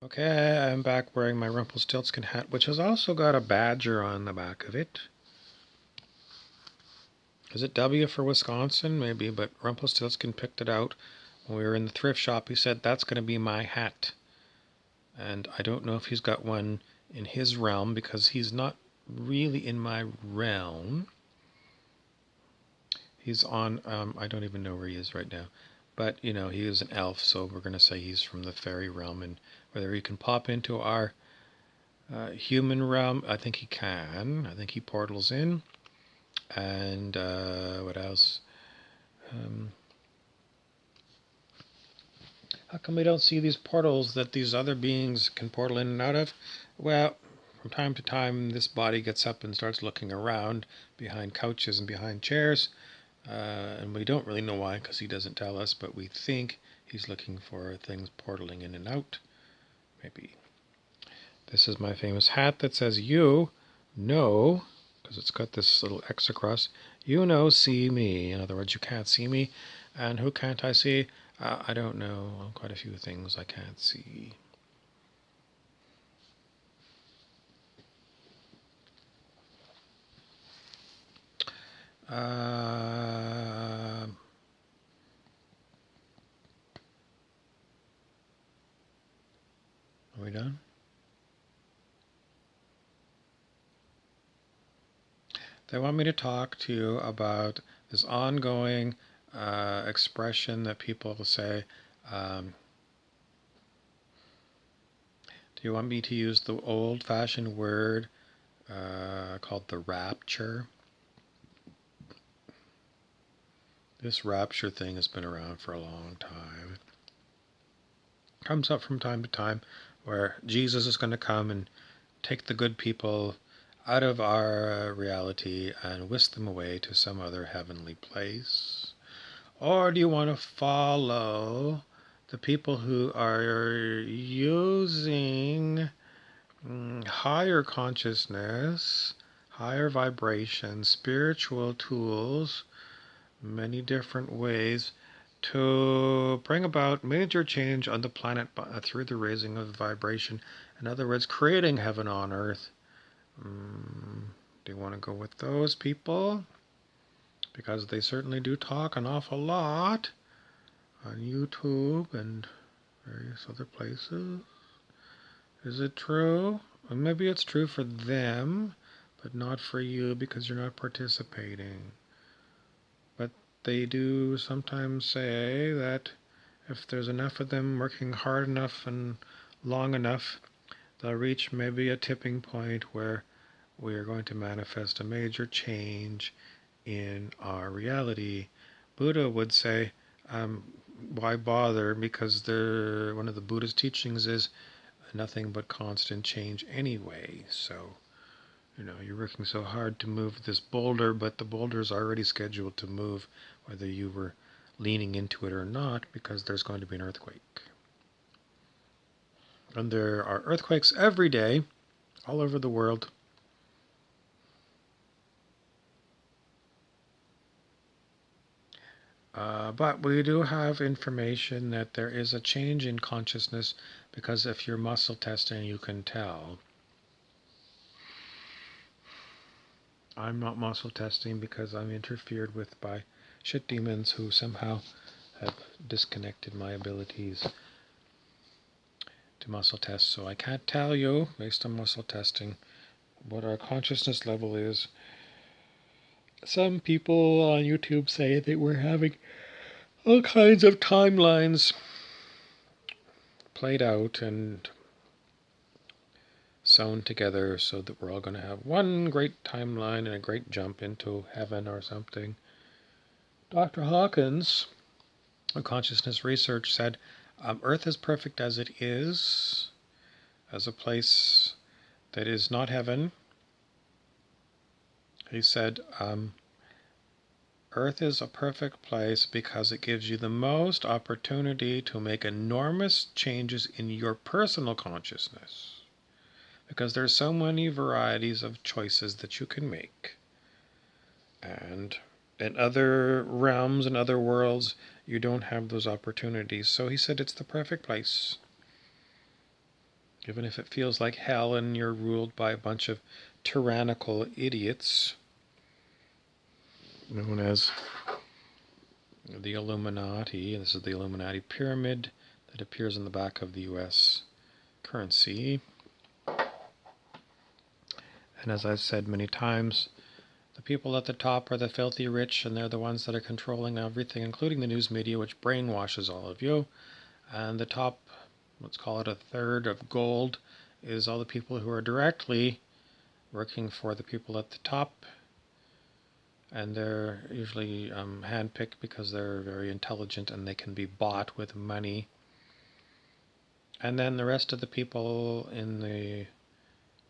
Okay, I'm back wearing my Rumpelstiltskin hat, which has also got a badger on the back of it. Is it W for Wisconsin? Maybe, but Rumpelstiltskin picked it out when we were in the thrift shop. He said, that's going to be my hat. And I don't know if he's got one in his realm because he's not really in my realm. He's on, I don't even know where he is right now. But, he is an elf, so we're going to say he's from the fairy realm. And whether he can pop into our human realm, I think he can. I think he portals in. And what else? How come we don't see these portals that these other beings can portal in and out of? Well, from time to time, this body gets up and starts looking around behind couches and behind chairs. And we don't really know why because he doesn't tell us, but we think he's looking for things portaling in and out. Maybe. This is my famous hat that says, you know, because it's got this little X across, see me. In other words, you can't see me. And who can't I see? I don't know. Quite a few things I can't see. Are we done? They want me to talk to you about this ongoing expression that people say. Do you want me to use the old-fashioned word called the rapture? This rapture thing has been around for a long time. It comes up from time to time where Jesus is going to come and take the good people out of our reality and whisk them away to some other heavenly place? Or do you want to follow the people who are using higher consciousness, higher vibration, spiritual tools, many different ways to bring about major change on the planet through the raising of vibration? In other words, creating heaven on earth. Do you want to go with those people? Because they certainly do talk an awful lot on YouTube and various other places. Is it true? Well, maybe it's true for them, but not for you because you're not participating. But they do sometimes say that if there's enough of them working hard enough and long enough, they'll reach maybe a tipping point where we are going to manifest a major change in our reality. Buddha would say, why bother? Because one of the Buddha's teachings is nothing but constant change anyway. So, you're working so hard to move this boulder, but the boulder's already scheduled to move whether you were leaning into it or not, because there's going to be an earthquake. And there are earthquakes every day, all over the world. But we do have information that there is a change in consciousness because if you're muscle testing, you can tell. I'm not muscle testing because I'm interfered with by shit demons who somehow have disconnected my abilities to muscle test. So I can't tell you, based on muscle testing, what our consciousness level is. Some people on YouTube say that we're having all kinds of timelines played out and sewn together so that we're all going to have one great timeline and a great jump into heaven or something. Dr. Hawkins of consciousness research said Earth is perfect as it is, as a place that is not heaven. He said Earth is a perfect place because it gives you the most opportunity to make enormous changes in your personal consciousness. Because there's so many varieties of choices that you can make. And in other realms and other worlds, you don't have those opportunities. So he said it's the perfect place. Even if it feels like hell and you're ruled by a bunch of tyrannical idiots known as the Illuminati. This is the Illuminati pyramid that appears in the back of the US currency. And as I've said many times, the people at the top are the filthy rich, and they're the ones that are controlling everything, including the news media, which brainwashes all of you. And the top, let's call it a third of gold, is all the people who are directly working for the people at the top. And they're usually handpicked because they're very intelligent and they can be bought with money. And then the rest of the people in the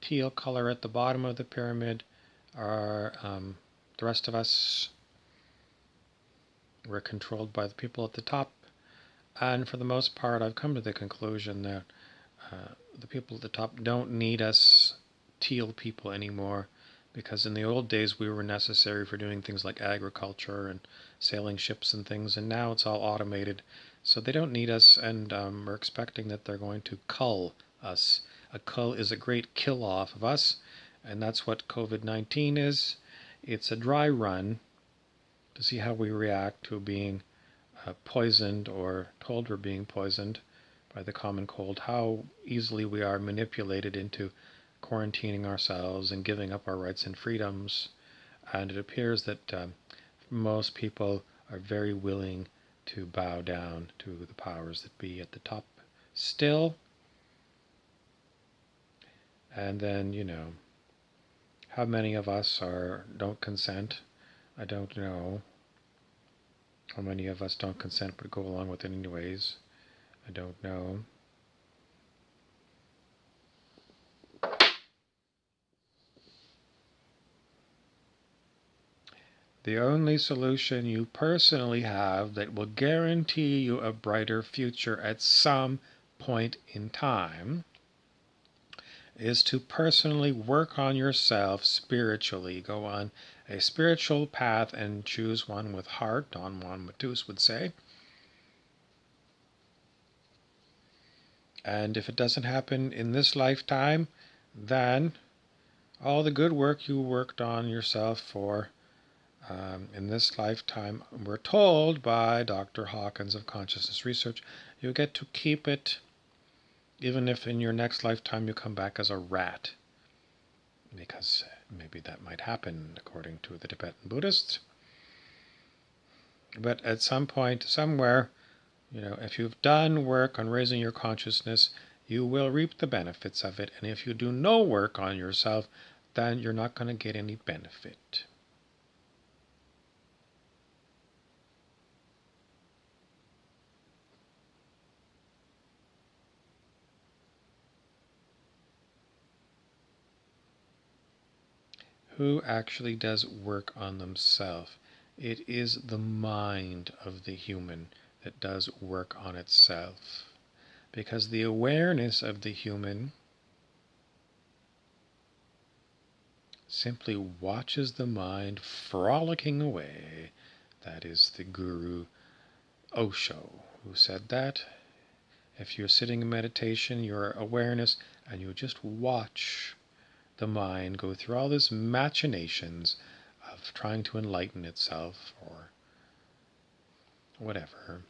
teal color at the bottom of the pyramid are the rest of us. We're controlled by the people at the top. And for the most part, I've come to the conclusion that the people at the top don't need us teal people anymore, because in the old days we were necessary for doing things like agriculture and sailing ships and things, and now it's all automated. So they don't need us, and we're expecting that they're going to cull us. A cull is a great kill-off of us, and that's what COVID-19 is. It's a dry run to see how we react to being poisoned or told we're being poisoned by the common cold, how easily we are manipulated into quarantining ourselves and giving up our rights and freedoms. And it appears that most people are very willing to bow down to the powers that be at the top still. And then, how many of us don't consent? I don't know. How many of us don't consent but go along with it anyways? I don't know. The only solution you personally have that will guarantee you a brighter future at some point in time is to personally work on yourself spiritually. Go on a spiritual path and choose one with heart, Don Juan Matus would say. And if it doesn't happen in this lifetime, then all the good work you worked on yourself for in this lifetime, we're told by Dr. Hawkins of Consciousness Research, you get to keep it even if in your next lifetime you come back as a rat. Because maybe that might happen according to the Tibetan Buddhists. But at some point, somewhere, if you've done work on raising your consciousness, you will reap the benefits of it. And if you do no work on yourself, then you're not going to get any benefit. Who actually does work on themselves? It is the mind of the human that does work on itself. Because the awareness of the human simply watches the mind frolicking away. That is the Guru Osho who said that. If you're sitting in meditation, your awareness, and you just watch the mind go through all these machinations of trying to enlighten itself or whatever.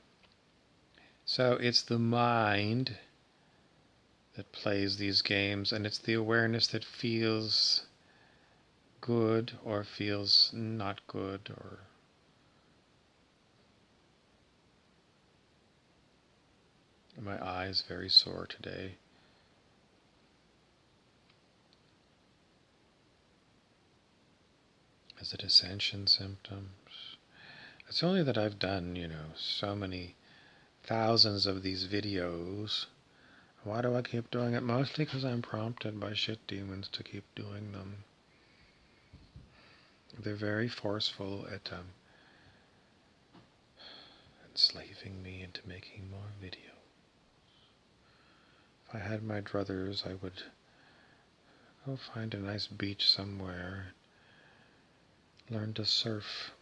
So it's the mind that plays these games, and it's the awareness that feels good or feels not good, or my eye is very sore today. Is it ascension symptoms? It's only that I've done, so many thousands of these videos. Why do I keep doing it? Mostly because I'm prompted by shit demons to keep doing them. They're very forceful at enslaving me into making more videos. If I had my druthers, I would go find a nice beach somewhere, learn to surf